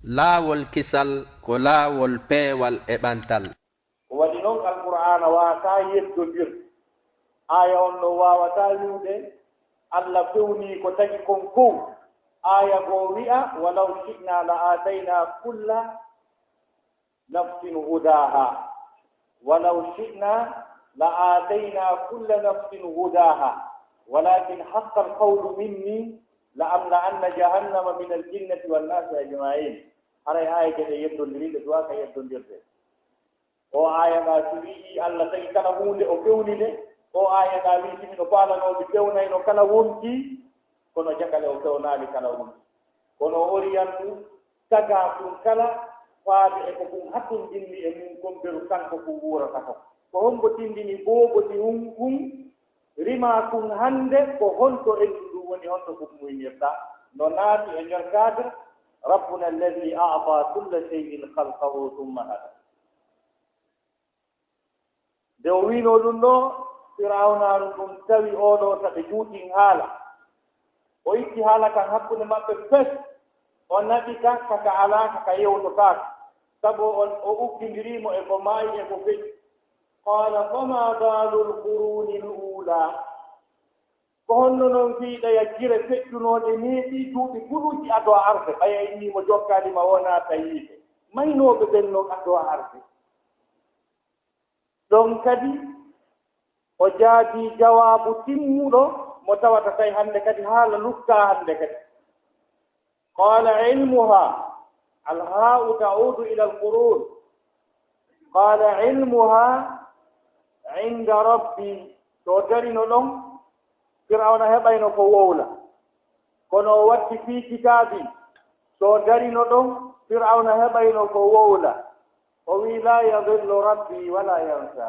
laawol kisal ko laawol peewal e ɓantal. waɗi noon alqur'ana wawata yeddodir aya on ɗo wawata wiwde allah fewni ko tagi kon fof aya goo wi'a walaw shi'na la atayna kulla nafsin hudaha walaw shi'na la atayna kulla nafsin hudaha walakin haqqa alqawlu minni la amla'anna jahannama min aljinnati wannasi ajma'in. haray aya geɗe yeddodiriɗe duwaka yeddondirde. o aya ɗa so wii allah tagi kala hunde o fewni nde o aya ɗa wi timi no faalanoɓe fewnayno kala wonti kono jagale o fewnali kala wonti kono o oriyantu taga ɗum kala faade e ko ɗum hattondinni e mum gomberu kanko ko wurata ko ko hombo tindini booboti hum rima kum hande ko honto endu ɗum woni honto ko muynirta no naati e nder cadre rabbuna alladi a'ta kulla shay'in khalqahu thumma hada. nde o wino ɗum ɗo firawnaru ɗum tawi oɗo taɓe juuɗin haala o itti haala kan hakkunde maɓɓe fes o naɓi ka kaka ala kaka yewtotaaka sabu o ukkidirimo e ko maayi e ko feƴi qala fama balu lquruni l'ula ko honno noon fiiɗa yaggire feƴƴunoɗe neeɗi duuɓi guluuji ado arde ɓaya innimo jokkalima wona tayiɓe maynoɓe ɓen noon ado arde ɗon kadi o jaabi jawabu timmuɗo mo tawata tawi hannde kadi haala lukka hannde kadi qala ilmuha alha'u ta'udu ila alqurun qala ilmuha inda rabbi to darino ɗon firawna heɓayno ko wowla kono o watti fii kitaabi to darino ɗon firawna heɓayno ko wowla o wi la yadillu rabbi wala yansa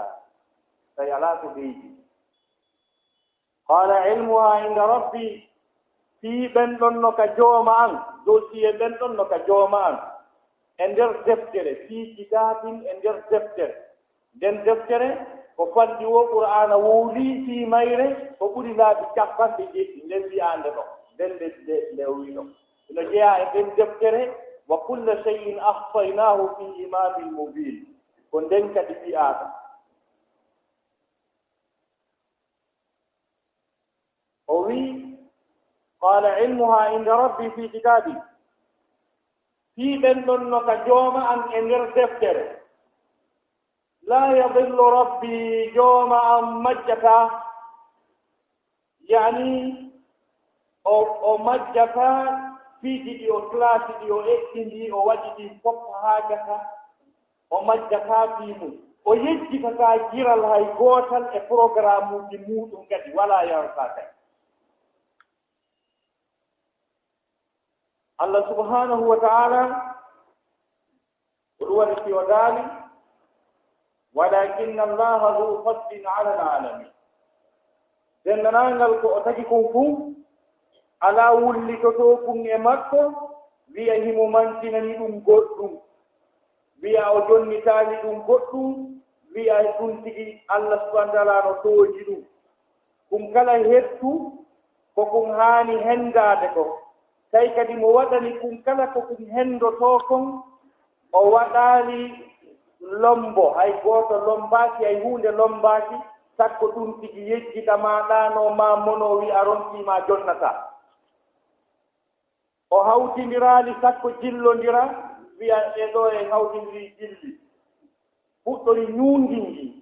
tawi ala to ɓeydi qala ilmuha inda rabbi fii ɓen ɗon no ka jooma an dossier ɓen ɗon no ka jooma an e nder deftere fii kitabin e nder deftere nden deftere ko falɗi wo qur'ana wowli fii mayre ko ɓuri laabi capanɗe jeɗɗi nden wiyande ɗo nden nde o wi ɗo ino jeeya e nden deftere wa kulla shay'in ahsaynahu fi imamin mubin ko nden kadi wi'aɗo o wi qala ilmuha inda rabbi fi kitabi fii ɓen ɗon no ka jooma an e nder deftere la yadillu rabbi jooma an majjata yani o majjata fiiji ɗi o classe ɗi o eɗɗindi o waɗi ɗi fof haajata o majjata fii mum o yejjitata giral hay gootal e programme uji muɗum kadi wala yansa kadi allah subhanahu wa ta'ala oɗum waɗi fi o daali walakinna allaha dhu fadlin ala alalamin denndanangal ko o tagi kon fuu ala wullitoto kum e makko wiya himo mantinani ɗum goɗɗum wiya o jonnitaani ɗum goɗɗum wiya ɗum tigi allah subhanahu wa ta'ala no tooji ɗum ɗum kala hettu ko kum haani hendaade ko tawi kadi mo waɗani kum kala ko kum hendoto kon o waɗaali lombo hay gooto lombaaki hay huunde lombaaki sakko ɗum tigi yejjita ma ɗaano ma mono wi a rontiima jonnata o hawtindiraali sakko jillondira wiya e ɗo en hawtindiri jilli fuɗɗori ñuundin ndin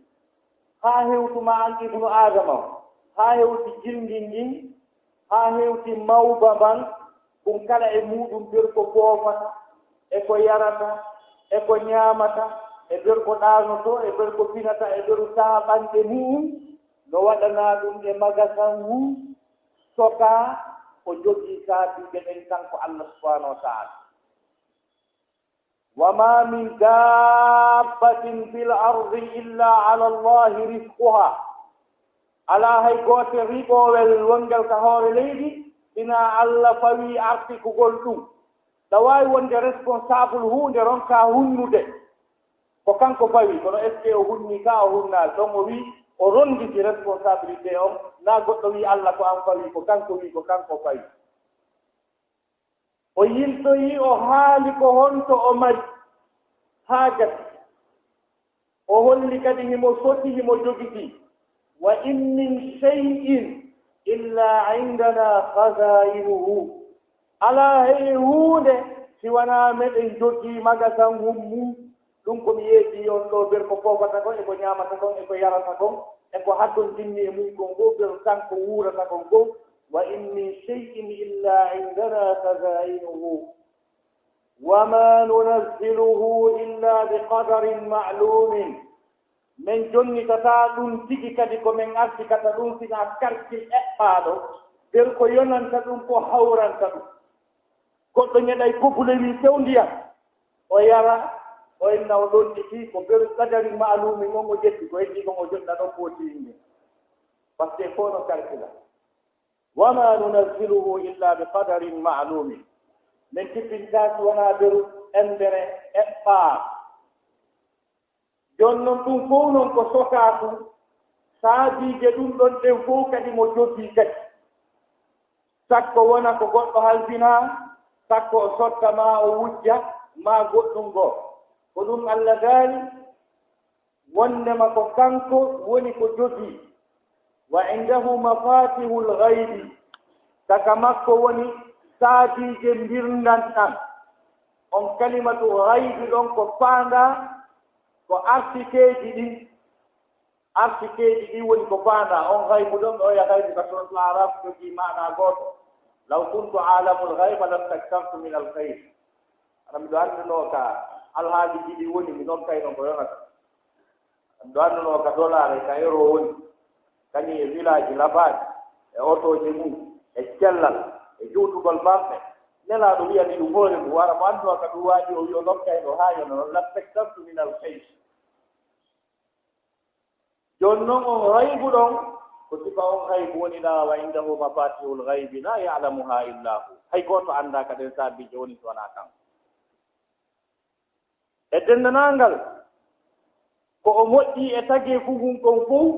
haa hewtuma an ibnu adama haa hewti jilndin ndin haa hewti mawba man ɗum kala e muɗum nder ko foofata e ko yarata e ko ñaamata e nder ko ɗaanoto e nder ko finata e nder saaɓanɗe mum no waɗanaa ɗum e magasin mum soka ko jogii saabiɓe ɗen kanko allah subhanahu wa taala wa ma min dabbatin fil ardi illa ala allahi risquha ala hay goote riɓowel wongal ka hoore leydi ina allah fawi artikugol ɗum ɗa waawi wonde responsable huunde ronka hunnude ko kanko fawi kono est ce que o hunni ka o hunnaali ɗon o wii o ronditi responsabilité on naa goɗɗo wii allah ko an fawi ko kanko wii ko kanko fawi o yiltoyi o haali ko honto o mari haagat o holli kadi himo foti himo jogiti wa in min shay'in illa indana khazainuhu ala hey huunde si wonaa meɗen jogii magasan hummu ɗum ko mi yeeɗi on ɗo ber ko fofata kon eko ñaamata kon eko yarata kon eko haddon dinni e mum kon goo ber kanko wuurata kon goo wa in min shay'in illa indana khazainuhu wama nunazziluhu illa biqadarin ma'lumin min jonnitata ɗum tigi kadi ko min artikata ɗum sina karti eɓɓaaɗo ber ko yonanta ɗum ko hawranta ɗum goɗɗo ñeɗay popule wi tew ndiyam o yara o enna o ɗonniti ko ber kadari ma'lumi on o ƴetti ko heddi kon o joɗɗa ɗon footiyinde par ce que fof no kartila wama nunazziluhu illa biqadarin ma'lumin min tippintaaki wonaa beru endere eɓɓaa jooni noon ɗum fof noon ko sokaaku saabiije ɗum ɗon ɗen fof kadi mo jogii kadi sakko wona ko goɗɗo halbinaa sakko o sotta ma o wujja ma goɗɗum ngoo ko ɗum Allah gaari wondema ko kanko woni ko jogii wa indahu mafatihul ghaybi saka makko woni saabiije mbirndan ɗan on kalimatu ghaybi ɗon ko faanda ko artikeeji ɗi woni ko faanda on ghaybu ɗon ɗo ya ghaybu ka suratul araf jogii maana gooto law kuntu alamul ghayba lam taktartu min al khayr ana miɗo annduno ka alhaaliji ɗi woni mi noon kayno ko yonata miɗo annduno ka dolare ka euro woni kañum e village labaji e otoje mum e cellal e juutugol bamɓe nelaaɗo wiyani ɗum hoore mum wara mo annduno ka ɗum waaɗi o wi o nokkayno haa yono noon lam taktartu min al khayr jooni noon on haybu ɗon ko sifa on haybu woni ɗa wa indahu mafatihul ghaybi la ya'lamuha illa hu hay gooto annda ka ɗen saabiije woni so wonaa kanko e denndanangal ko o moƴƴi e tagee fugun kon fof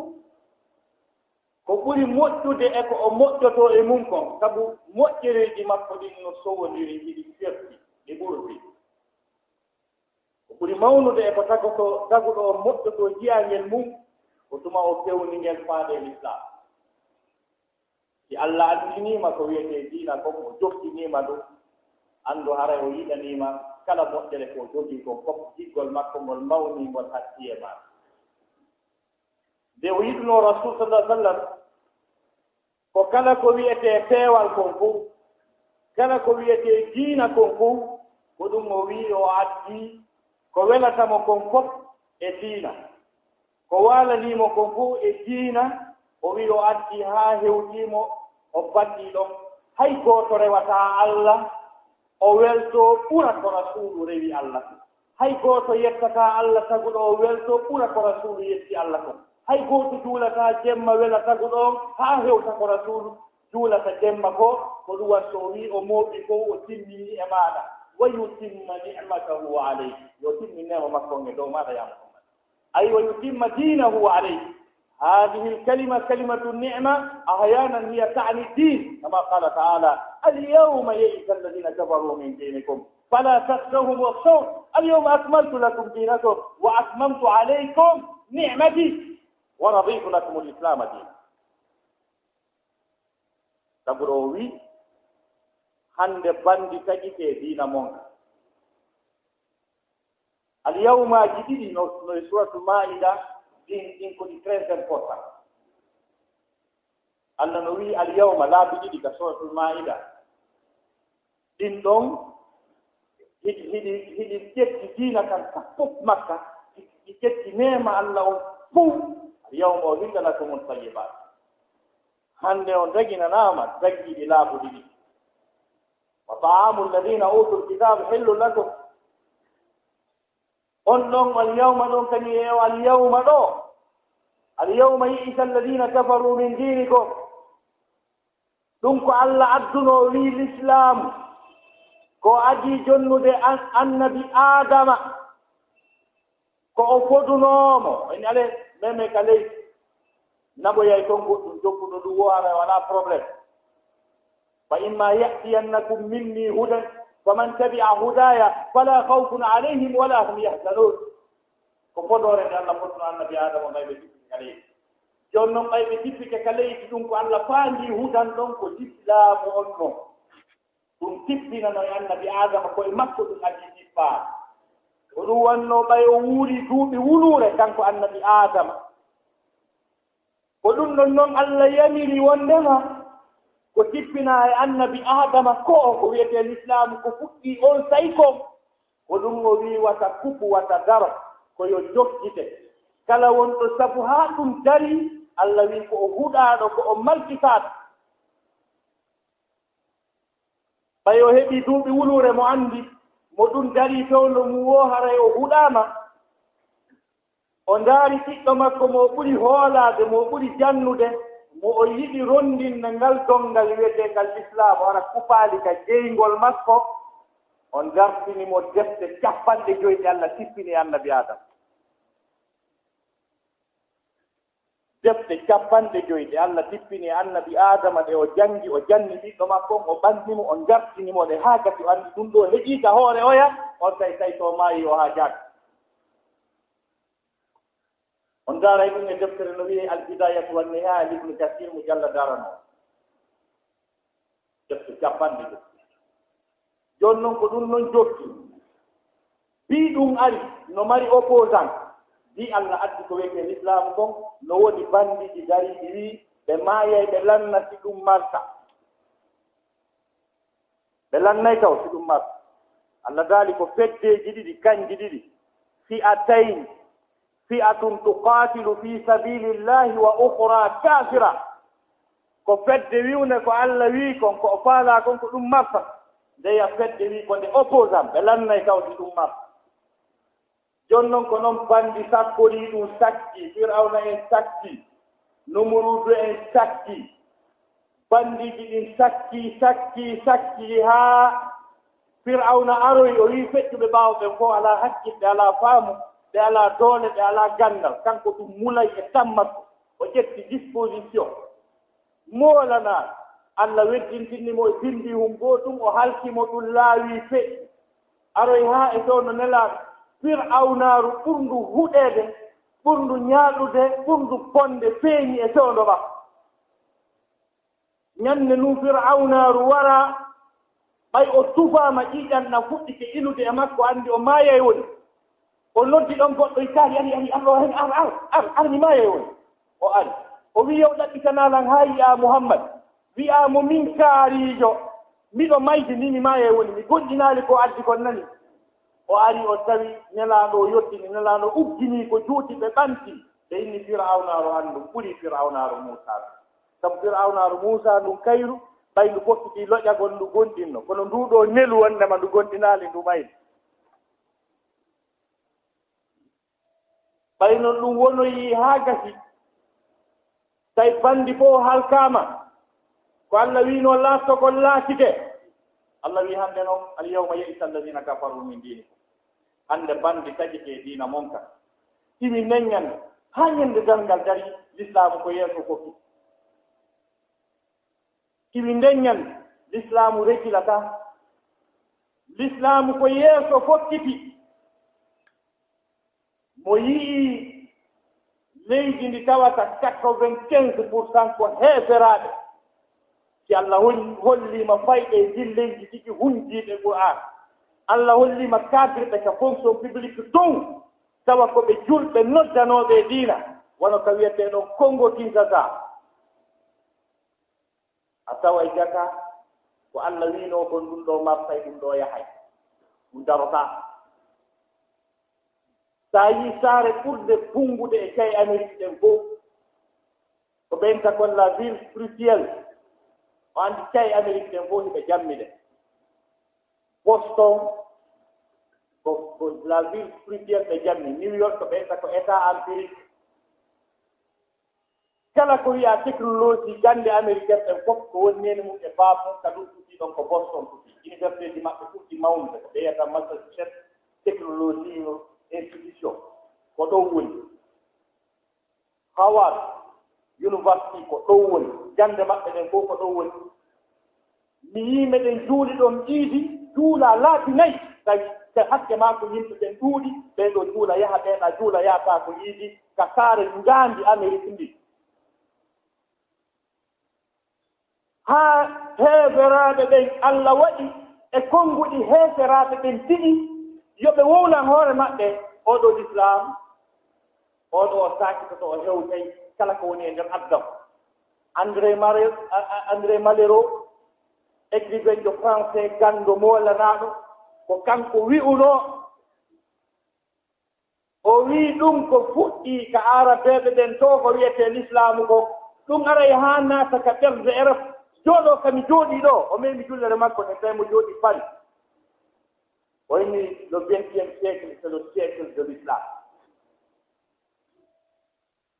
ko ɓuri moƴƴude e ko o moƴƴoto e mum kon sabu moƴƴereeji makko ɗin no sowondiri ɗiɗi ferti ɗi ɓurdi ko ɓuri mawnude e ko taguɗo o moƴƴoto jiyaangel mum ko tuma o pewni ngel faade l'islam si Allah anndiniima ko wiyetee diina kon o joftiniima ɗum anndu haray o yiɗaniima kala moƴƴere ko jogii kon fof jiggol makko ngol mawni ngol hatti e maa nde o yiɗunoo rasul sallah sallam ko kala ko wiyetee peewal kon fof kala ko wiyetee diina kon fof ko ɗum o wii o addii ko welatamo kon fof e diina ko waalaniimo kon fof e diina o wii o addii haa hewtiimo o baddii ɗon hay gooto rewataa Allah o weltoo ɓura ko rasulu rewi Allah hay gooto yettataa Allah taguɗo o weltoo ɓura ko rasulu yetti Allah kon hay gooto juulataa jemma wela taguɗo on haa hewta ko rasulu juulata jemma ko ɗum wat so o wii o mooɓi fof o timmini e maaɗa wa yutimma nicmatahu aleyh yo timminnema makko e dow maaɗa ya Muhammad ay wa yutimma dinahu aleyh هذه الكلمة كلمة النعمة أحيانا هي تعني الدين كما قال تعالى اليوم يئس الذين كفروا من دينكم فلا تخشوهم واخشون اليوم أكملت لكم دينكم وأتممت عليكم نعمتي ورضيت لكم الإسلام دينا تقولوا hande bandi tagite dina monka al-yawma jididi no suratul maida din ko di très important Allah no wi al-yawma la jididi ka suratul maida din don hidi jetti dina kan fof makka jetti nema Allah on fof al-yawma winda lakum at-tayyibat hande on dagina nama daggi di laabu didi وطعام الذين أوتوا الكتاب حل لكم قلهم اليوم نكني اليوم يئس الذين كفروا من دينكم دونك الله عبدنا للإسلام كو أجي جند النبي آدم كو أفضنهم إن عليه ممك عليه نبو يكون جوكو دوارة ولا problem فإما يأتينكم مني هدى faman tabi'a hudaya fala khawfun alayhim wala hum yahzanun ko podore de Allah fotno annabi adama maybe kale jonnon maybe tippike kale dum ko Allah faandi hudan don ko islamu onno dum tippina no annabi adama ko e makko dum addi tippa o ɗum wanno ɓay o wuuri duuɓi wulure kanko annabi adama ko ɗum ɗon noon Allah yamiri wondema ko tippina e annabi adama ko wiyete l'islamu ko fuɗɗi on sayi kon ko ɗum o wi wata kuɓu wata daro ko yo jokkite kala wonɗo sabu haa ɗum dari Allah wi ko o huɗaaɗo ko o malkitaaɗo ɓay o heɓi duuɓi wulure mo anndi mo ɗum dari towno mu wo haray o huɗaama o ndaari ɓiɗɗo makko mo ɓuri hoolaade mo ɓuri jannude mo o yiɗi rondinne ngal dongal wiyetengal l'islam wona kupaali ka jeyngol makko on dartinimo defte 50 Allah tippini annabi adama defte 50 Allah tippini annabi adama ɗe o jangi o janni ɓiɗɗo makko o ɓandimo o dartinimo ɗe haa gati o anndi ɗum ɗo heƴiita hoore oya on tawi to maayi o haa jaaki on daaray ɗum e deftere no wiye albidayatu wannihaya libnu kasir mo jalla darano defte 50 jooni noon ko ɗum noon jokki bii ɗum ari no mari opposant di Allah addi ko wiyete l'islam kon no woni bandiji dari ɗi wi ɓe maayay ɓe lannati ɗum marta ɓe lannay taw si ɗum marta Allah daali ko feddeji ɗiɗi kanji ɗiɗi fi'atayn fi'atun tuqatilu fi sabilillahi wa ukhra kafira ko fedde wiwne ko Allah wi kon ko o faala kon ko ɗum marta ndeya fedde wi ko nde opposant ɓe lannay taw si ɗum marta jooni noon ko noon bandi sakkorii ɗum sakki firawna en sakki numurudu en sakki bandiji ɗin sakki haa firawna aroyi o wi feƴƴuɓe ɓaawo ɓen fof alaa hakkille alaa faamu ɓe alaa doole ɓe alaa ganndal kanko ɗum mulay e tammatko o ƴetti disposition moolanaa Allah weddintinnimo e bindi hum gootum o halkimo ɗum laawi feƴƴi aroyi haa e to no nelaaɗo firawnaru ɓurndu huɗeede ɓurndu ñaaɗude ɓurndu ponde feeñi e tewndo makko ñannde num firawnaru wara ɓay o tufaama ƴiiƴanɗam fuɗɗike inude e makko anndi o maayay woni o noddi ɗon goɗɗo e kaari ari ar mi maayay woni o ari o wi yow ɗaɓɓitanalan haa yi'a Muhammad wi'aamo min kaariijo miɗo mayde ni mi maayay woni mi goɗɗinaali ko addi kon nani o ari o tawi nelaaɗo o yottini nelaaɗo uggini ko juuti ɓe ɓanti ɓe inni firawnaaro anndu ɓuri firawnaaro Muusaa sabu firawnaaro Muusaa ndum kayru ɓay ndu fottuki loƴagol ndu gonɗinno kono nduuɗo nelu wondema ndu gonɗinaali ndu mayde ɓayno ɗum wonoyi haa gasi tawi bandi fof halkaama ko Allah wiino laastogol laatike Allah wi hannde noon alyawma ya'isa alladina kafaru min dinikum hannde bandi taƴike diina monka imi neññande haa ñande dalngal dari l'islamu ko yeeso fofi imi ndeññande l'islamu regilata l'islamu ko yeeso fokkiti mo yii leydi ndi tawata 95% ko heeferaaɓe si Allah hollima fayɗe dilleyji tigi hunjiiɓe Qur'an Allah hollima kadriɓe ka fonction publique dow tawa ko ɓe julɓe noddanooɓe diina wono ko wiyetee ɗon Congo Kinshasa a tawa e jaka ko Allah wiinoo kon ɗum ɗo martay ɗum ɗo yahay ɗum darotaa so a yii saare ɓurde bungude e kay Amérique ɗen fof ko ɓenta kon la ville spirituelle o anndi kay Amérique ɗen fof hiɓe jammide Boston ko la ville spirituelle ɓe jammi New York ko ɓenta ko état empirique kala ko wiya technologie gannde américaine ɓen fof ko woni nene mum e baabum ka ɗum fuɗɗi ɗon ko Boston fuɗɗi université ji maɓɓe fuɗɗi mawnude ko ɓe wiyata Massachusetts technologie institution ko ɗon woni Howard University ko ɗon woni jannde maɓɓe ɗen fof ko ɗon woni mi yii meɗen juuli ɗon ɗiidi juula laabi nayi te hakke maako yimɓe ɓen ɗuuɗi ɓeeɗo juula yaha ɓeeɗa juula yahata ko yiidi ka saare ngaandi Amérique ndi haa heeferaaɓe ɓen Allah waɗi e konnguɗi heeferaaɓe ɓen tiɗi yo ɓe wowlan hoore maɓɓe oɗo l'islam oɗo o saakitoto o hewtay kala ko woni e nder addam André Malraux écrivain de français ganndo moolanaaɗo ko kanko wi'uno o wii ɗum ko fuɗɗi ka arabeeɓe ɓen to ko wiyetee l'islamu ko ɗum aray haa naata ka ɓerde eref jooɗo kami jooɗii ɗo o memi jullere makko ne tawi mo jooɗii Paris o inni le 20e siècle c'est le siècle de l'islam.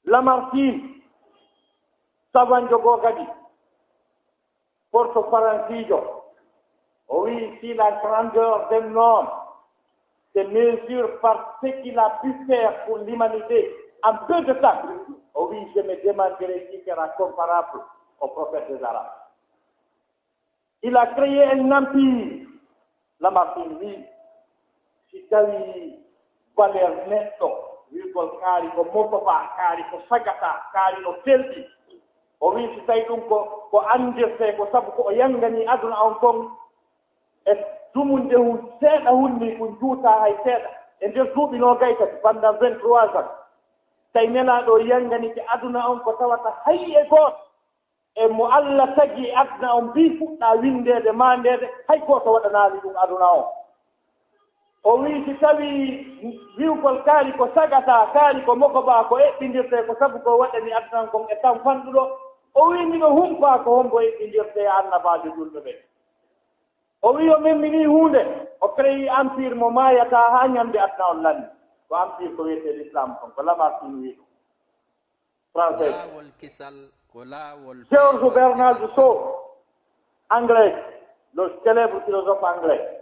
Lamartine sabanjogo kadi porto faransiijo o wii si la grandeur d'un homme se mesure par ce qu'il a pu faire pour l'humanité en peu de temps, o wii je me demanderai si sera comparable au prophète des Arabes. Il a créé un empire. Lamartine wii si tawi valeur neɗɗo wirgol kaari ko motoba kaari ko sagata kaari no selɗi o wii si tawi ɗum ko andirte ko sabu ko o yangani aduna on kon e dumunde seeɗa hunni ko juuta hay seeɗa e nder duuɓi no gaytati pendant 23 ans tawi nelaaɗo yangani ke aduna on ko tawata hay e gooto e mo Allah tagi aduna on mbi fuɗɗa windeede maandeede hay gooto waɗanaani ɗum aduna on o wii si tawi wiwgol kaari ko sagata kaari ko mokoba ko eɓɓindirte ko sabu ko waɗani aduna kon e tan fanɗuɗo o wii miɗo humpaa ko hombo eɓɓindirte e annabaajo julɓe ɓe o wii o memmini huunde o créé empire mo maayata haa ñamde aduna on lanndi ko empire ko wiyetee l'islam kon ko Lamartine wii ɗum français George Bernard Shaw anglais le célèbre philosophe anglais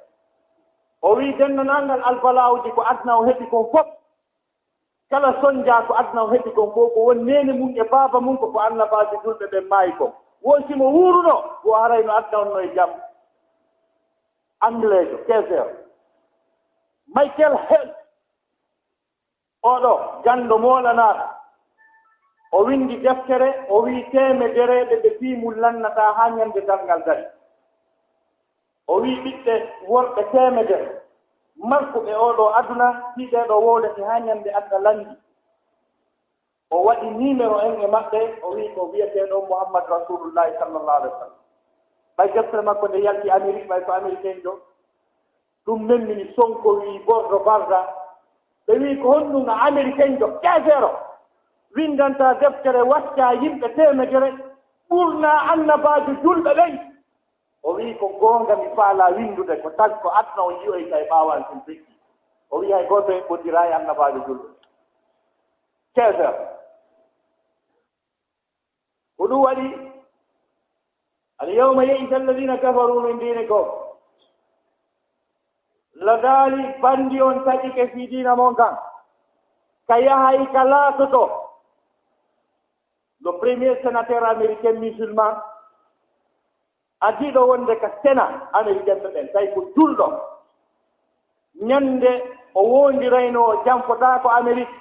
o wii denndanangal albalawji ko aduna o heɓi kon fof kala soñjaa ko aduna o heɓi kon fof ko woni neene mum e baaba mum ko annabaajo julɓe ɓen maayi kon wonsimo wuuruno o harayno aduna on no e jam anglais jo Kaiser Michael Held oɗo ganndo moolanaaɗo o windi deftere o wii teemedereeɓe ɓe fiimum lannata haa ñande dalngal dari o wii ɓiɓɓe worɓe teemedere markuɓe oɗo aduna fiiɗeeɗo wowlete haa ñande adda lanndi o waɗi numéro en e maɓɓe o wii ko wiyeteeɗo Mouhammad Rasulullahi sallallahu alaihi wa sallam ɓay deftere makko nde yalti Amérique ɓay ko américain jo ɗum memmini Sonko wii Bordo Barda ɓe wii ko honɗum américain jo keesero windanta deftere wacca yimɓe teemedere ɓurna annabaajo julɓe ɓen o wii ko goonga mi faala windude ko tagi ko aduna o yiyoyta e ɓaawan sin fekki o wii hay gooto e ɓoddira e annabaajo julɓe keeser ko ɗum waɗi alyawma yeisa alladina kafaru min dinikum ladaali bandi on tagi ke fii diina mon kan ka yahay ka laatoto le premier sénateur américain musulman adiɗo wonde ka sénat américain ɓe ɓen tawi ko julɗo ñande o wondirayno o janfota ko Amérique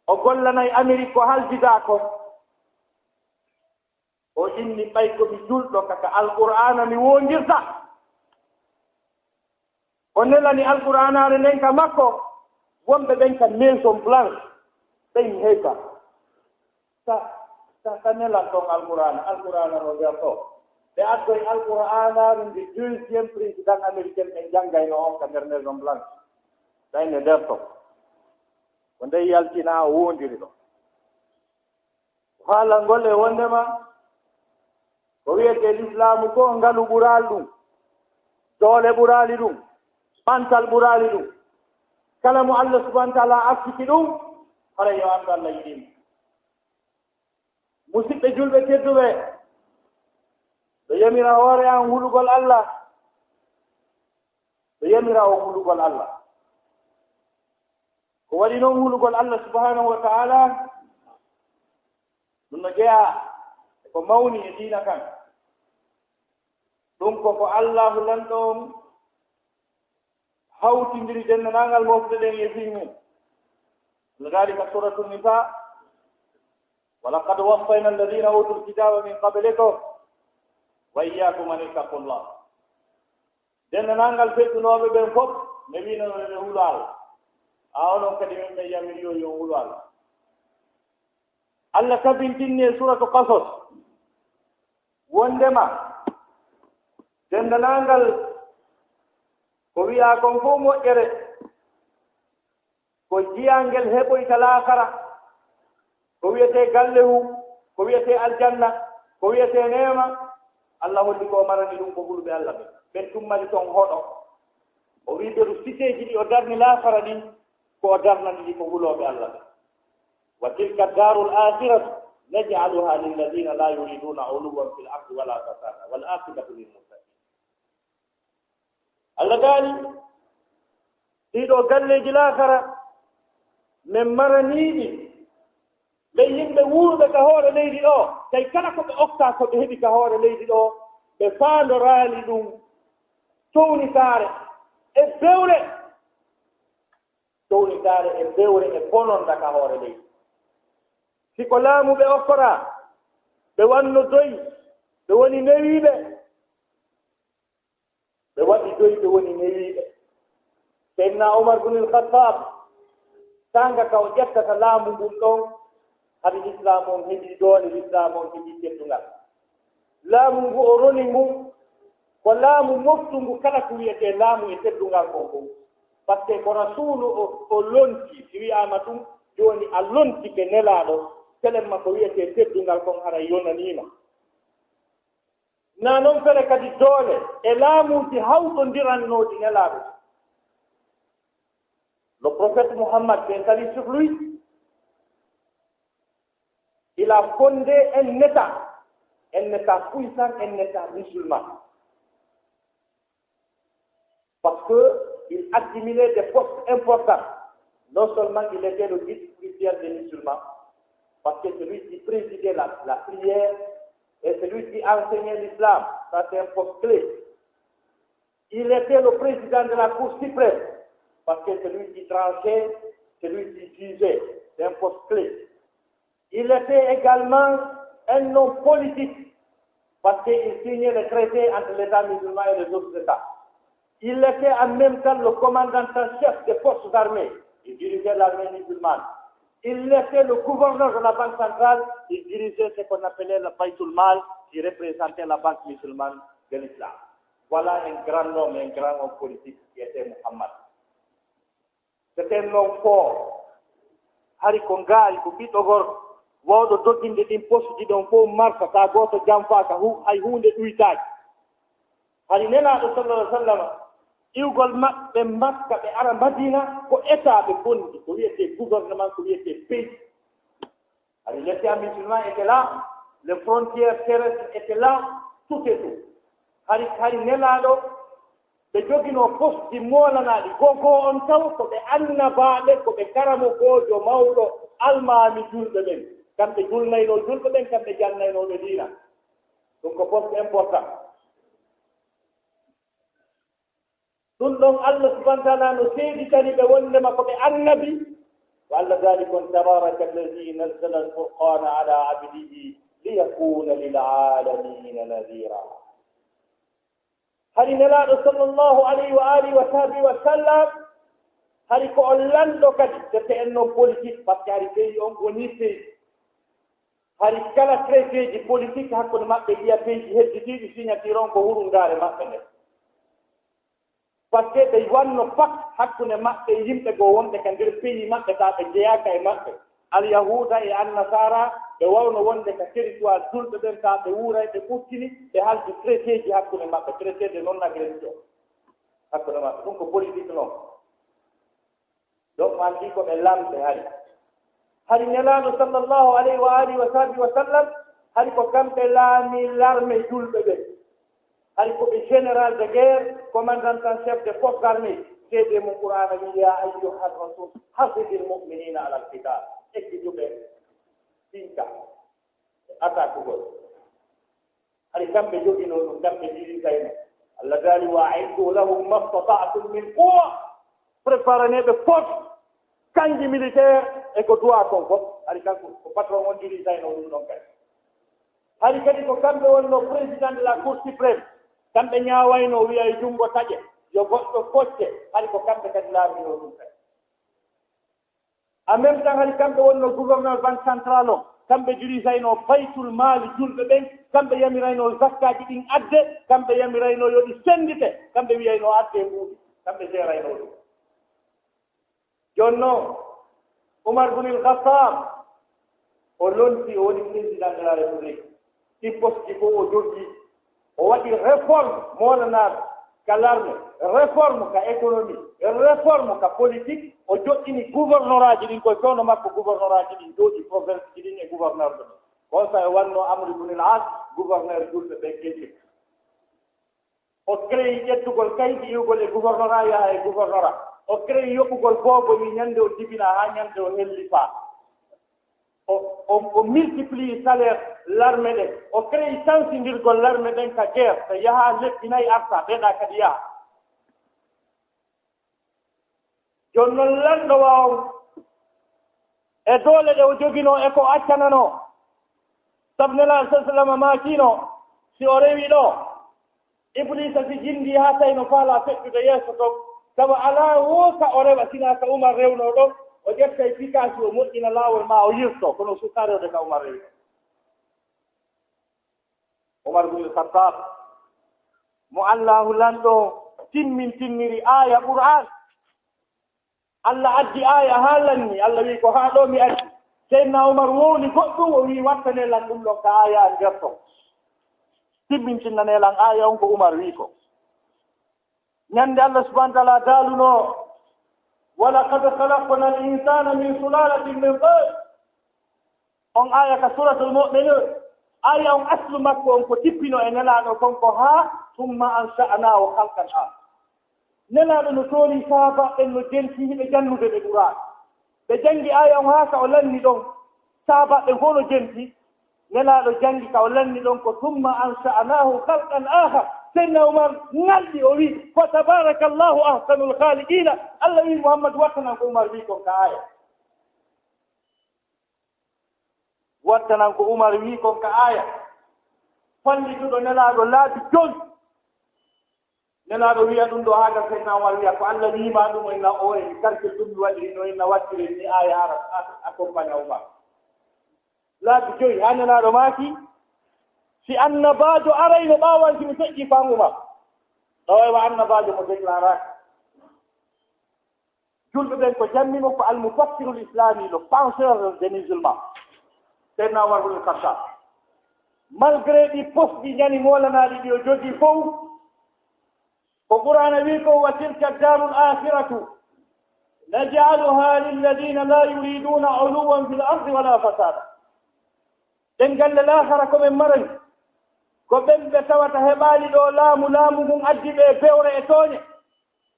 o gollanay Amérique ko haljida ko o inni ɓay komi julɗo kaka alqur'ana mi wondirta o nelani alqur'anare nden ka makko wonɓe ɓen ka maison blanche ɓen heyka sa nelan toon alqur'ana no nder to ɓe addoy alqur'anaru nde deuxiéme président américain ɓe janngayno on ka nder maison blanche ɗayne nder to ko nde yaltina o wondiri ɗo haala ngol e wondema ko wiyete l'islamu ko ngalu ɓuraali ɗum doole ɓuraali ɗum ɓantal ɓuraali ɗum kala mo Allah subahana taala affiti ɗum hara yo anndu Allah yiɗimo musidɓe julɓe tedduɓe ɓe yamira hoore an hulugol Allah ɓe yamira o hulugol Allah ko waɗi noon hulugol Allah subhanahu wa taala ɗum no jeeya ko mawni e diina kan ɗum koko allahu nan ɗon hawtindiri denndanangal mofde ɗen e fi mum lidalika suratu nisa walaqad wassayna alladina utu lkitaba min qablikum wa iyakum an ittaqullah denndanangal feɗɗunoɓe ɓen fof mi winono ɓe hulo Allah onon kadi min ɓe yamiri yo hulo Allah Allah tabintinni e suratu qasas wondema denndanangal ko wiya kon fof moƴƴere ko jiyangel heɓoyta laakara ko wiyete gallehu ko wiyete aljanna ko wiyete neema Allah holli ko marani ɗum ko ɓulɓe Allah ɓe ɓen tummani toon hoɗo o wi ɓeɗo siteji ɗi o darni laakara ɗi ko o darnani ɗi ko huloɓe Allah ɓe wa tilka daru l akhiratu naj'aluha lilladina la yuriduna uluwan fi l ardi wala fasada wal aqibatu lilmuttaqin Allah gaali ɗiɗo galleji laakara min maraniiɗi ɓe yimɓe wuurɓe ka hoore leydi ɗo tawi kala ko ɓe okta ko ɓe heɓi ka hoore leydi ɗo ɓe faandoraali ɗum townitaare e bewre townitaare e bewre e bononda ka hoore leydi siko laamu ɓe okkora ɓe wanno doyi ɓe woni newiiɓe ɓe waɗi doyi ɓe woni newiiɓe seydna Umar bnul Khattab tanga ka o ƴettata laamu ngun ɗon hade l'islam on heɓi doole l'islam on heɓi teddungal laamu ngu o roni ngu ko laamu moftungu kala ko wiyete laamu e teddungal kon fof par ce que ko rasulu o lonti si wiyama ɗum joni a lontike nelaaɗo selen makko wiyete teddungal kon hara yonanima na noon fere kadi doole e laamuji hawtondirannoji nelaaɗo le prophète Muhammad ben salut sur lui il a fondé un état puissant, un état musulman. Parce qu'il accumulait des postes importants. Non seulement il était le guide spirituel des musulmans, parce que celui qui présidait la prière et celui qui enseignait l'islam, ça c'est un poste clé. Il était le président de la Cour suprême, parce que celui qui tranchait, celui qui jugeait, c'est un poste clé. Il était également un homme politique, parce qu'il signait les traités entre l'État musulman et les autres États. Il était en même temps le commandant en chef des forces armées. Il dirigeait l'armée musulmane. Il était le gouverneur de la Banque centrale. Il dirigeait ce qu'on appelait le Baytul Mal, qui représentait la Banque musulmane de l'Islam. Voilà un grand homme politique qui était Muhammad. C'était un homme fort. Hari Kongali, Kupito Gor, wawɗo dogginde ɗin postuji ɗon fof marka ta gooto jamfaka hay hunde ɗuytaaki hani nelaaɗo sallallahu alih w sallam iwgol maɓɓe makka ɓe ara madina ko état ɓe bonndi ko wiyete gouvernement ko wiyete pays hani l'État musulman était là les frontières terrestres étaient là tout et tout hari nelaaɗo ɓe joginoo postuji moolanaaɗi gogoo on taw ko ɓe annabaaɓe ko ɓe karamo goojo mawɗo almaami julɓe ɓen kamɓe julnayno julɓe ɓen kamɓe jannaynoɓe diina ɗum ko poste important ɗum ɗon Allah subahana taala no seeditani ɓe wondema ko ɓe annabi wa allah dalikon tabaraka alladi nazzala alfurqana ala abdihi liyakuna lilalamina nadira hari nelaɗo sallllahu alayhi wa alihi wa sahbihi wa sallam hari ko on lanɗo kadi dete en noon politique par ce que hari pays on woni pays hari kala traité ji politique hakkude maɓɓe wiya pays heddidiɗi signature on ko wurundare maɓɓe nde par ce que ɓe wanno pat hakkude maɓɓe yimɓe goo wonɓe ka nder pays maɓɓe ta ɓe jeyaka e maɓɓe alyahuda e annasara ɓe wawno wonde ka territoire julɓe ɓen ta ɓe wuuray ɓe ɓuttini ɓe haldi traité ji hakkude maɓɓe traité de non agression hakkude maɓɓe ɗum ko politique noon donc an ɗi ko ɓe lamɓe hari nelaɗo sallllahu alayhi wa alihi wa sahbihi wa sallam hari ko kamɓe laami l'armée julɓe ɓe hari ko ɓe général de guerre commandant en chef des forces armées seede mo qur'ana wi ya ayyuha rasul hasidil muminina ala alqital ekkiduɓe tinka attaque gol ari kamɓe joginoo ɗum kamɓe jiritayno allah gaali wa aiddu lahum ma stata'tum min quwa prépareneɓe fof kanji militaire e ko duwa kon fof ari kanko ko patron on jiritayno ɗum ɗon kadi hari kadi ko kamɓe wonno président de la cour suprême kamɓe ñaawayno wiya e junngo taƴe yo goɗɗo focce hari ko kamɓe kadi laamino ɗum kadi en même temps hari kamɓe wonno gouverneur banque central o kamɓe jiritayno faytul maali julɓe ɓen kamɓe yamirayno zakkaji ɗin adde kamɓe yamirayno yo ɗi sendite kamɓe wiyayno adde ɓuuɗi kamɓe gérayno ɗum jooni noon Oumar ibn al-Khattab o lonti o woni président de la république ɗi posti fof o jogii o waɗi réforme moolanaɗo ka l'armée réforme ka économie réforme ka politique o joɗɗini gouvernoraji ɗin koye coono makko gouvernoraji ɗin jooɗi province ji ɗin e gouverneur ɗo on sa e wanno Amr ibn al-As gouverneur julɓe ɓe Égypte o créé ƴettugol kaydi iwgol e gouvernorat yaha e gouvernorat o créé yoɓugol boobo wi ñande o jibina ha ñande o helli faa o multiplie salaire l'armée ɗen o créé sansidirgol l'armée ɗen ka guerre so yaha lebbi nayi arta ɓeeɗa kadi yaha jooni noon lanɗo waaw e doole ɗe o joginoo e ko accananoo sabu nelaaɗo sa sallam maakino si o rewi ɗo iblisa si jindi haa tawino faala feƴƴude yeeso ton sabu alaa wooka o rewa sinaa ka Oumar rewnoo ɗon o ƴetta e pikasi o moƴƴina laawol ma o yirto kono suka rewde ka Oumar rewi Oumar ibn al-Khattab mo allahu lanɗo tinniri aya qur'an allah addi aya haa lanni allah wi ko haa ɗo mi addi seydna Oumar wowni goɗɗum o wi wattanelan ɗum ɗon ka aya nder ton timmintinnanelan aya on ko Oumar wi ko ñande allah subahana taala daaluno walaqad khalaqna al insana min sulalatin min tin on aya ka suratul mu'minun aya on aslu makko on ko tippino e nelaɗo konko ha summa ansha'nahu khalqan akhar nelaɗo no tooli saaba ɓen no jenti ɓe jannude ɓe qur'an ɓe jangi aya on ha ka o lanni ɗon saaba ɓe fof no jenti nelaɗo jangi ka o lanni ɗon ko summa ansha'nahu khalqan akhar seydna Oumar ngalɗi o wi fa tabarakallahu ahsanul khaliqina allah wi Mouhammad wattanan ko Oumar wi kon ka aya wattanan ko Oumar wi kon ka aya fallituɗo nelaɗo laabi joni nelaɗo wiya ɗum ɗo haaga seydna Oumar wiya ko allah wima ɗum inna o en calcul ɗum mi waɗiri no inna wattire ni aya ara accompagne Oumar laabi joyi ha nelaɗo maaki si annabajo arayno ɓawanki mi feƴƴi famuma ɗowewa annabajo mo déclaraki julɓe ɓen ko jammimo ko almufassirul islami le penseur des musulmans seydna Oumar ibn al-Khattab malgré ɗi posɗi ñani molanaɗi ɗi o jogii fof ko qur'ana wi ko wa tilka darul akhiratu naj'aluha lilladina la yuriduna uluwan fil ardi wala fasada ɗen galle lahara koɓen marani ko ɓen ɓe tawata heɓaali ɗo laamu ngun addi ɓe bewre e tooñe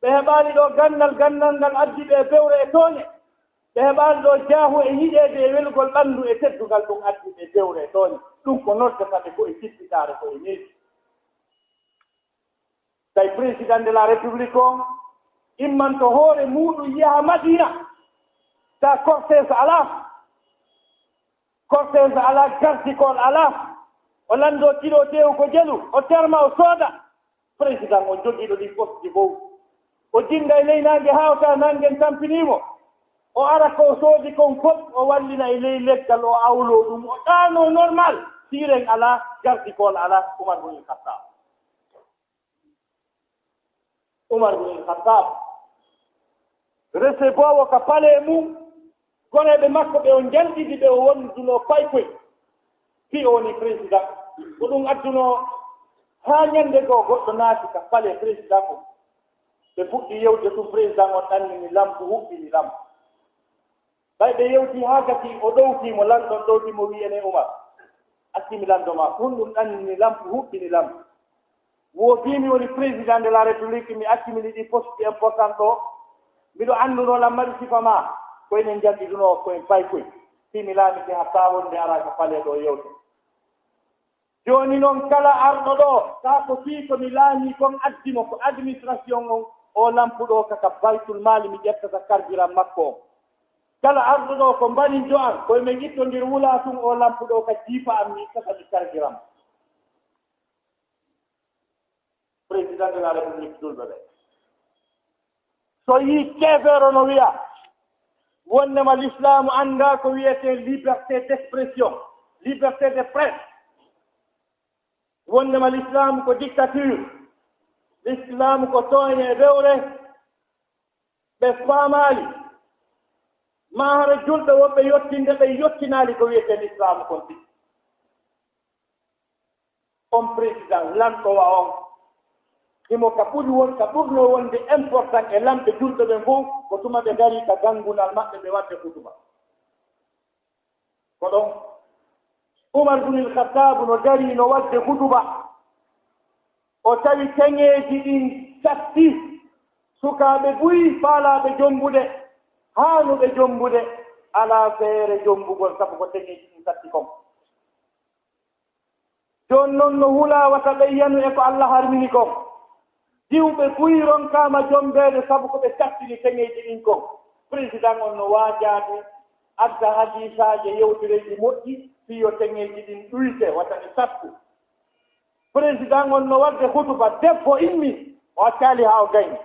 ɓe heɓaali ɗo gandal ngal addi ɓe bewre e tooñe ɓe heɓaali ɗo jaahu e hiɗeede e welgol ɓanndu e teddugal ɗum addi ɓe bewre e tooñe ɗum ko noddata ɓe ko e cippitaare ko e needi tawi président de la république o imman to hoore muɗum yaha madina ta cortège ala gartikol ala o lanndo kilo tew ko jelu o terma o sooda président o jogiiɗo ɗi posti fof o dinga e ley nange hawta nangen tampinimo o ara ko soodi kon fof o wallina e ley leggal o awlo ɗum o ɗaano normal siren ala gartikol ala Oumar ibn al-Khattab Oumar ibn al-Khattab recebowo ka pale mum goneɓe makko ɓe o jalɗiɗi ɓe o wonduno paykoy fi o woni président ko ɗum adduno haa ñande goo goɗɗo naati ka pale président o ɓe fuɗɗi yewde ɗum président o ɗannini lampu huɓɓini lampu ɓay ɓe yewti haa gati o ɗowtimo lanɗon ɗowtimo wiyene Oumar accimi lanndo ma ɗum ɗum ɗannini lampu huɓɓini lampu wo bimi woni président de la république mi accimini ɗi poste important ɗo mbiɗo annduno lammari sifa ma koyne jalɗiduno koye paykoy fimi laamite ha sawonde ara ko pale ɗo yewte joni non kala arɗo ɗo ka ko fii ko mi laami kon addimo ko administration on o lampuɗo kaka baytul mali mi ƴettata kardiran makko o kala arɗo ɗo ko mbaɗi jo an koye min ittondir wula tun o lampuɗo ka jiifa am mi ittata mi kardiram président de la république julɓe ɓe so yii keefeero no wiya wonnema l'islamu annda ko wiyete liberté d'expression liberté de presse wonnema l'islamu ko dictature l'islamu ko toñe rewre ɓe faamaali mahara julɓe wonɓe yottinde ɓe yottinaali ko wiyete l'islamu kon ɗi on président lanɗowa on himo ka ɓuri won ka ɓurno wonde important e lamɓe julɓe ɓe fof ko tuma ɓe ngari ka gangunal maɓɓe ɓe wadde hutuba ko ɗon Umar ibnul Khattab no dari no wadde hutuba o tawi teŋeeji ɗin satti sukaaɓe buyi faalaaɓe jombude haanuɓe jombude alaa feere jombugol sabu ko teŋeeji ɗin satti kon jooni noon no hulaawata ɓe yanu e ko Allah harmini kon diwɓe buyi ronkaama jombeede sabu ko ɓe sattini teŋeeji ɗin kon président on no waajaade adda hadisaaje yewtireeji moƴƴi fiyo teŋeeji ɗin ɗuyte wata ɗe sattu président on no wadde hutuba debbo immi o accaali haa o gayni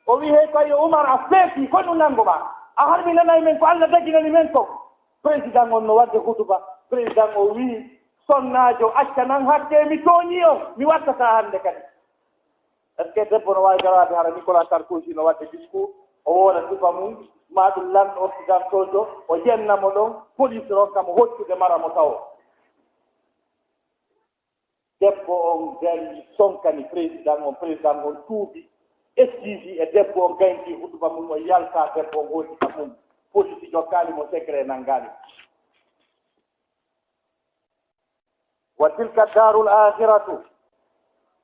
o wi hey koye Umar a feeti ko ɗum nanngoma a harminanayi men ko Allah daginani men ko président on no wadde hutuba président o wii sonnaajo acca nan hakke mi tooñii on mi wattata hannde kadi est ce que debbo no waawi garaade hara Nicolas Sarkozy no wadde discours o wooda sifa mum ma ɗum lanɗo occidentojo o yennamo ɗon police ronkamo hoccude mara mo tawo debbo on gari sonkani président on tuubi excuse e debbo on gaynti hutuba mum o yalta debbo on hoccita mum police jokkaali mo secret nanngaali wa tilka daru l akhiratu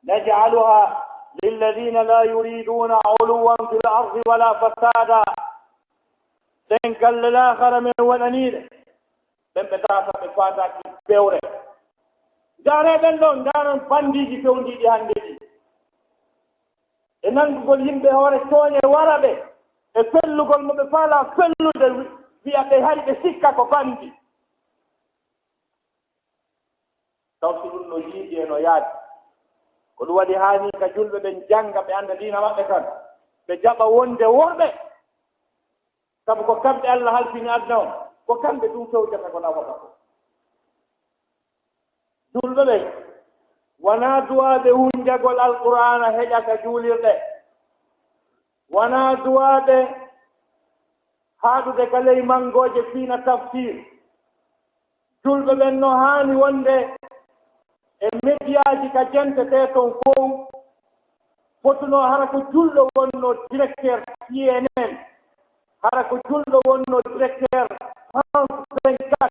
naj'aluha lilladina la yuriduna uluwan fi l ardi wala fasada ɗen galle lahara men waɗaniiɗe ɓen ɓe tata ɓe faataki pewre jaareɓen ɗon ndaron bandiiji fewndiiɗi hannde ɗi e nanngugol yimɓe hoore tooñe wara ɓe e fellugol mo ɓe faala fellude wiya ɓe hari ɓe sikka ko bandi taw si ɗum no yiiɗi e no yaadi ko ɗum waɗi haani ka julɓe ɓen jannga ɓe annda diina maɓɓe kan ɓe jaɓa wonde worɓe sabu ko kamɓe Allah halfini adna on ko kamɓe ɗum fewjata ko nawata ko julɓe ɓen wonaa duwaaɓe hunjagol alqur'ana heƴaka juulirɗe wonaa duwaaɓe haaɗude ka ley mangooje fiina tafsir julɓe ɓen no haani wonde e médiaji ka jentete ton fof fotuno hara ko julɗo wonno directeur CNN hara ko julɗo wonno directeur France 24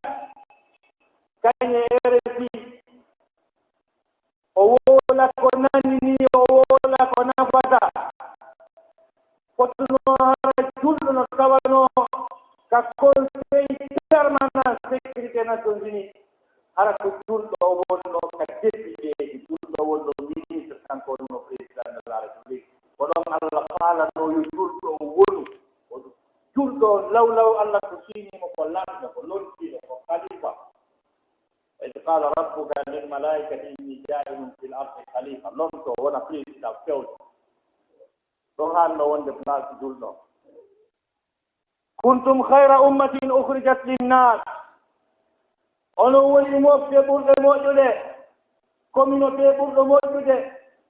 kañe RFI o woola ko nani ni o woola ko nafata fotuno hara julɗo no tawano ka conseil permanent sécurité nations unies hara ko julɗo wonno ka député julɗo wonno ministre kanko wonno président de la république oɗon Allah faalano yo julɗo wonu julɗo lawlaw Allah ko siinimo ko lamɗo ko lontiɗo ko khalifa إذ قال ربك للملائكة إني جاعل في الأرض خليفة لونتو ونا président fewde ɗon hanno wonde place julɗo kuntum khayra ummatin ukhrijat linnas onon woni mofte ɓurɗe moƴƴude communauté ɓurɗo moƴƴude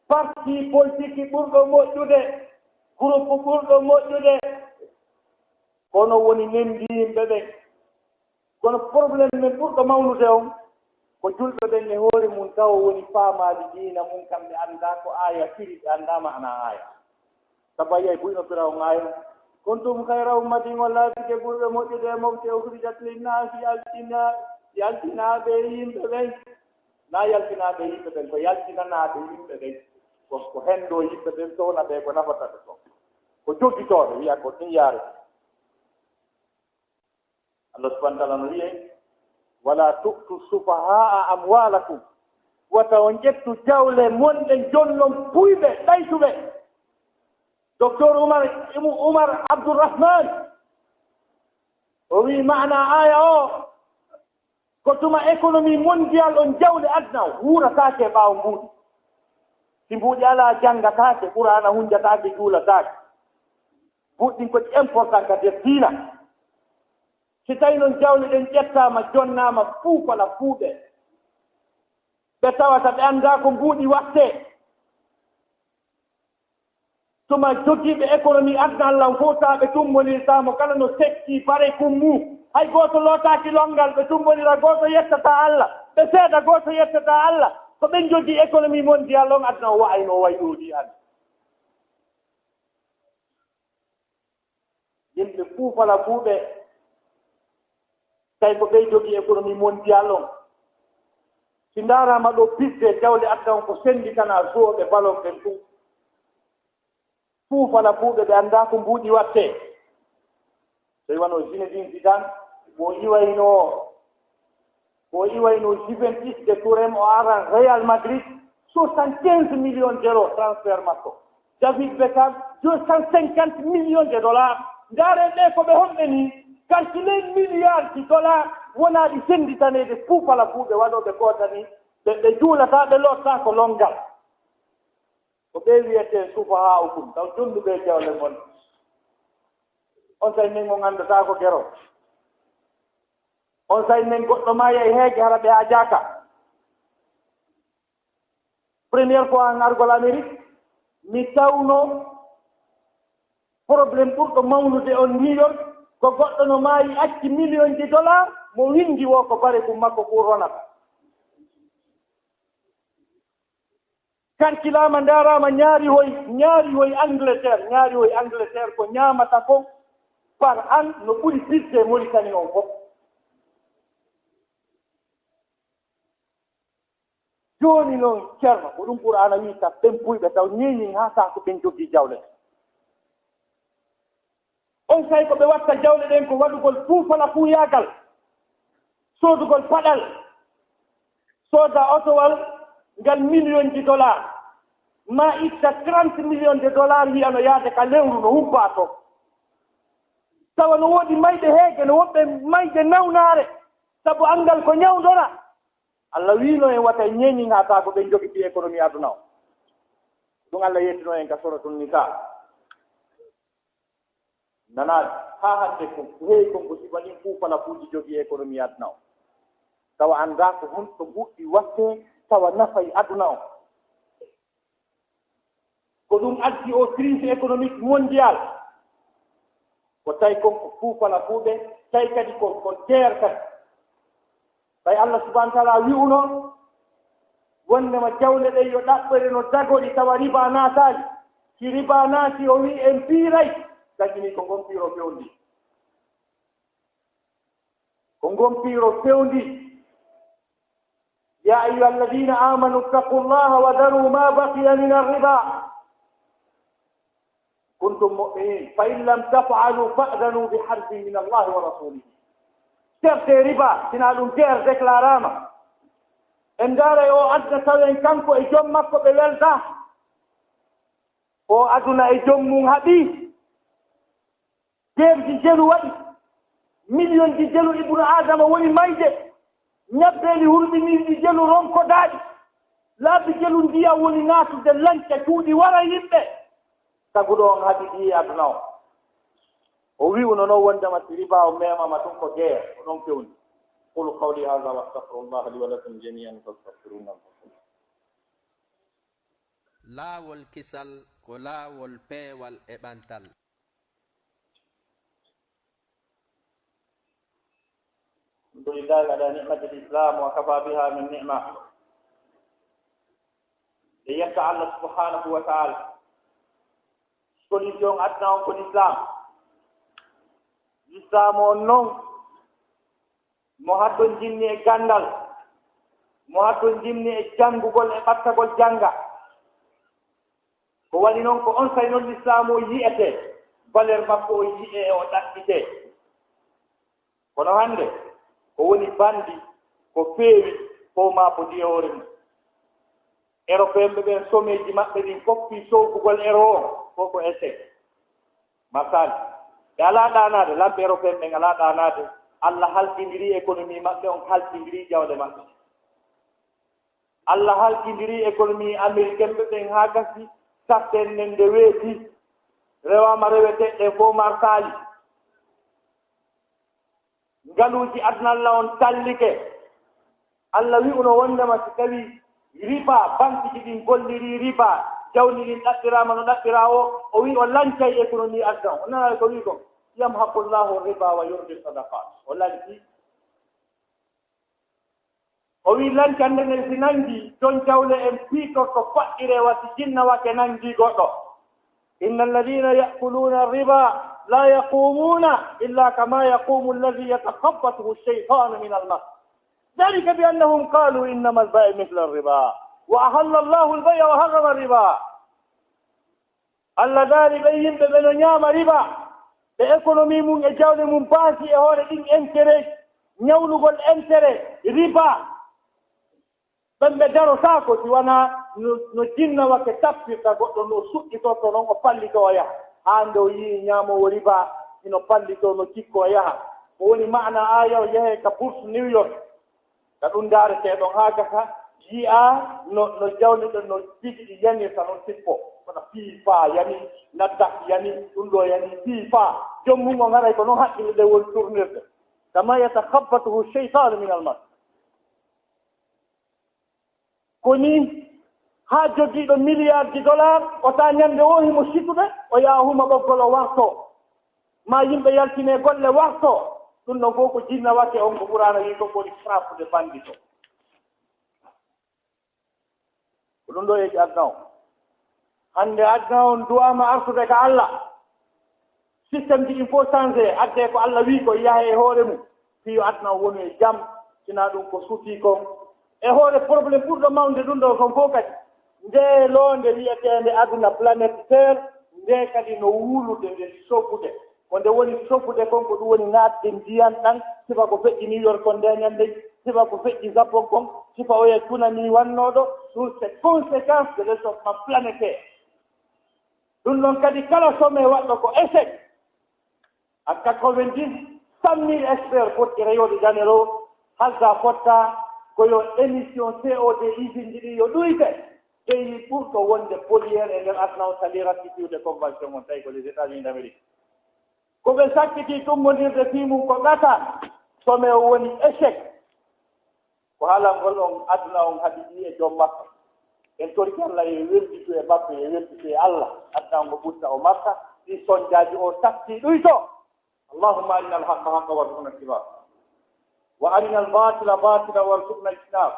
parti politique ɓurɗo moƴƴude groupe ɓurɗo moƴƴude kono woni nendi yimɓe ɓen kono probléme men ɓurɗo mawnude on ko julɓe ɓen ne hoore mum taw woni faamaali diina mum kamɓe annda ko aya firi ɓe annda maana aya sabu a yiyay buyno pira on aya kuntum khayra ummatin wallaatike ɓurɓe moƴƴude mofte ukhrijat linnasi yaltinaaɓe yimɓe ɓen na yaltinaaɓe yimɓe ɓen ko yaltinanaaɓe yimɓe ɓen ko henndo yimɓe ɓen towna ɓe ko nafata ɓe ko ko joggitooɓe wiya ko ɗin yaare Allah subhanahu wa taala no wiye wala tu'tu sufahaa amwalakum wata on ƴettu jawle monɗe jonnon puyɓe ɗaytuɓe docteur Umar Abdourahman o wi maana aya o ko tuma économie mondial on jawle adna wuurataake ɓaawo mbuuɗi si mbuuɗi alaa janngataake ɓurana hunjataake juulataake mbuuɗɗin kodi important ka nder diina si tawi noon jawle ɗen ƴettaama jonnaama fuu kola fuuɓe ɓe tawata ɓe anndaa ko mbuuɗi wattee tuma jogiiɓe économie adna Allah fotaaɓe tummonirtaamo kala no tekki pare kummu hay gooto lootaaki longal ɓe tummonira gooto yettata Allah ɓe seeda gooto yettata Allah ko ɓen jogii économie mondial on adna o wa'ayno wayɗoodi an yimɓe fuu fala fuuɓe tawi ko ɓey jogii économie mondial on si ndaaraama ɗo bisde jawle adna on ko senndi kana zooɓe balon ɓen fuu fala fuuɓe ɓe anndaa ko mbuuɗi wattee so iwano Zinedine Zidane ko iwayno Juventus de Turin o ara Real Madrid 75 millions d'euros transfert makko David Beckham 250 millions de dollars ndaare ɗe ko ɓe honɓe ni calculé milliards de dollars wonaa ɗi sennditanede fuu fala fuuɓe waɗooɓe goota ni ɓe juulataa ɓe lottaa ko longal ko ɓe wiyete sufaha ukum taw jonduɓe jawle mon on tawi men o nganndataa ko gero on tawi men goɗɗo ma yahi heege hara ɓe haa jaaka premiére fois en argol Amérique mi tawno probléme ɓurɗo mawnude on New York ko goɗɗo no maayi acci million de dollars mo windi wo ko bare kum makko pour ronata karkilama ndarama ñaari hoy Angleterre ko ñaamata ko par an no ɓuri budget Mauritanie on fof jooni noon ceerno ko ɗum Qur'ana wi ta ɓen puyɓe taw ñeeñin haa saa ko ɓen jogii jawle on tawi ko ɓe watta jawle ɗen ko waɗugol fuu fala fuu yaagal soodugol paɗal sooda otowal ngal million de dollars ma itta 30 millions de dollars wiyano yaade ka lewru no humpaa to tawa no woodi mayde heege no woɓɓe mayde nawnaare sabu anngal ko ñawdora Allah wiino en wata ñeeñin haa taa ko ɓen jogiti économie aduna o ɗum Allah yettino en ka suratul nisa nanaade haa hannde ko heewi kon ko siba ɗin fuu fala fuuji jogii économie aduna o tawa anndaa ko honto mbuɗɗi wattee tawa nafay aduna o ko ɗum addi o crise économique mondial ko tawi konko fuu fala fuuɓe tawi kadi ko guerre kadi tawi Allah subahana taala wi'uno wondema jawle ɗen yo ɗaɓɓere no dagoɗi tawa riba naataali si riba naati o wi en piiray dagini ko ngon piiro fewndi يا أيها الذين آمنوا اتقوا الله وذروا ما بقي من الربا كنتم مؤمنين فإن لم تفعلوا فأذنوا بحرب من الله ورسوله شرط ربا سنالون كير ديكلاراما en dara o adda tawen kanko e jom makko ɓe welta o aduna e jom mum haɓi deerji jelu waɗi million ji jelu ibnu adama woni mayde ñabbeeli hurɓiniiɗi jelu ronkodaaɗi laabi jelu ndiyam woni naatude lanca cuuɗi wara yimɓe sabu ɗo on haɗiɗi aduna o o wi'uno noon wondema si riba o memama ɗum ko guerre ko ɗon fewni qulu qawli hada wa astahfirullah li wa lakum jami'an fastaghfiruhu laawol kisal ko laawol peewal e ɓantal الحمد لله على نعمة الإسلام وكفى بها من نعمة ليسعى الله سبحانه وتعالى solution adna on ko l'islam on noon mo haɗɗon jinni e gandal mo haɗɗon jinni e janngugol e ɓattagol jannga ko waɗi noon ko on tawi noon l'islam o yiyete valeur makko o yi'e o ɗaɓɓite kono hannde ko woni bandi ko feewi fof ma ko ndiye hoore mum européen ɓe someji maɓɓe ɗin koppi sowgugol ero koko échec masali ɓe ala ɗanade lamɓe européen ɓen ala ɗanade Allah haltindiri économie maɓɓe on haltindiri jawɗe maɓɓe Allah haltindiri économie américaine ɓe ɓen ha gasi satten nen nde weeti rewama reweteɗɗe fo marsali ngaluji adna Allah on tallike Allah wi uno wondema si tawi riba banque ji ɗin golliri riba jawni ɗin ɗaɓɓirama no ɗaɓɓira o wi o lancay économie addan o nana ko wi ko yamhaqullahu riba wa yurbi sadaqat o lanci o wi lancande nden si nangi ton jawle en piitorto faɗɗire wasi jinna wake nangi goɗɗo inna alladina yakuluna riba la yaqumuna illa kama yaqumu alladi yatakhabbathu alcheytanu min almas ذلك بأنهم قالوا إنما البيع مثل الربا وأحل الله البيع وحرم الربا الله داري بين بمن نيام ربا بإيكونومي من إجاول من باسي هون إن إنتري نيولو قول إنتري ربا بمدارو ساكو توانا نجينا وكتابي كاكو نسوكي توتو نونغو بالي تويا هاندو يي نيامو ربا إنو بالي تو نكيكو يا وني معنى آية ويهي كبورس نيويورك ka ɗum daareteeɗon haa gasa yi'a no jawniɗo no jiɗɗi yanirta noon sippo kono fiifa yani naddak yani ɗum ɗo yani fiifa jomum o ngaray ko noon haqqille ɗe woni tournirde kama yatakhabbatuhu cheytanu min almas koni haa joggiiɗo milliard ji dollar o taa ñannde o himo sittude o yaha huma ɓoggol o warto ma yimɓe yaltine golle warto ɗum ɗon fof ko jinna watte on ko ɓurano wi ko woni frappude bandi to ko ɗum ɗo yeeji adna o hannde adna on duwama artude ka Allah systéme ji ɗin fof changé adde ko Allah wi ko yaha e hoore mum fiyo adna o woni e jam sina ɗum ko suuti kon e hoore probléme ɓurɗo mawde ɗum ɗo kon fof kadi nde loonde wiyetende aduna planète terre nde kadi no wulude nde soppude ko nde woni soppude kon ko ɗum woni naatde ndiyan ɗan sifa ko feƴƴi New York kon nde ñande sifa ko feƴƴi Japon kon sifa o ye tsunami wannoɗo ɗum c'est conséquence de réchauffement planétaire ɗum ɗon kadi kala somme waɗɗo ko échec à 90 100 000 experts poɗɗi Rio de Janeiro halda fotta koyo émission CO2 usine ji ɗi yo ɗuyte ɓeyi ɓurɗo wonde poliére e nder adna o sali ratifiude convention on tawi ko les États-Unis d'Amérique ko ɓe sakkiti tummodirde fimum ko gata some o woni échec ko haalangol on aduna on haɗi ɗi e joom makka en torki Allah e welditu e maɓɓe e welditu e Allah adna on ko ɓutta o makka ɗi sonjaji o satti ɗuyto allahumma arina alhaqa haqa warzuqna ittiba wa arina albatila batila warzuqna ijtinab